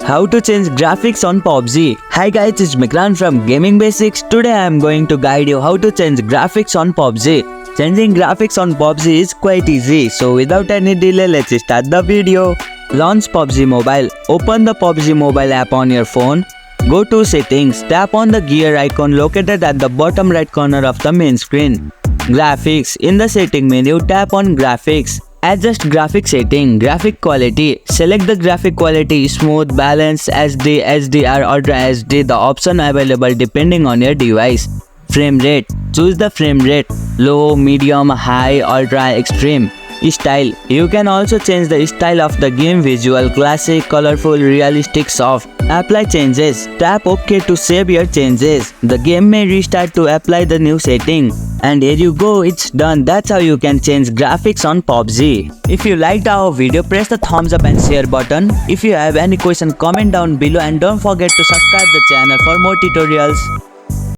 How to change graphics on PUBG. Hi guys, it's Mikran from Gaming Basics. Today I am going to guide you how to change graphics on PUBG. Changing graphics on PUBG is quite easy, so without any delay, let's start the video. Launch PUBG Mobile. Open the PUBG Mobile app on your phone. Go to Settings. Tap on the gear icon located at the bottom right corner of the main screen. Graphics. In the setting menu, tap on Graphics. Adjust graphic setting. Graphic quality. Select the graphic quality Smooth, Balance, SD, HDR, Ultra HD, the option available depending on your device. Frame rate. Choose the frame rate. Low, medium, high, ultra, extreme. Style. You can also change the style of the game: visual, classic, colorful, realistic, soft. Apply changes. Tap OK to save your changes. The game may restart to apply the new setting. And here you go, it's done. That's how you can change graphics on PUBG. If you liked our video, press the thumbs up and share button. If you have any question, comment down below and don't forget to subscribe the channel for more tutorials.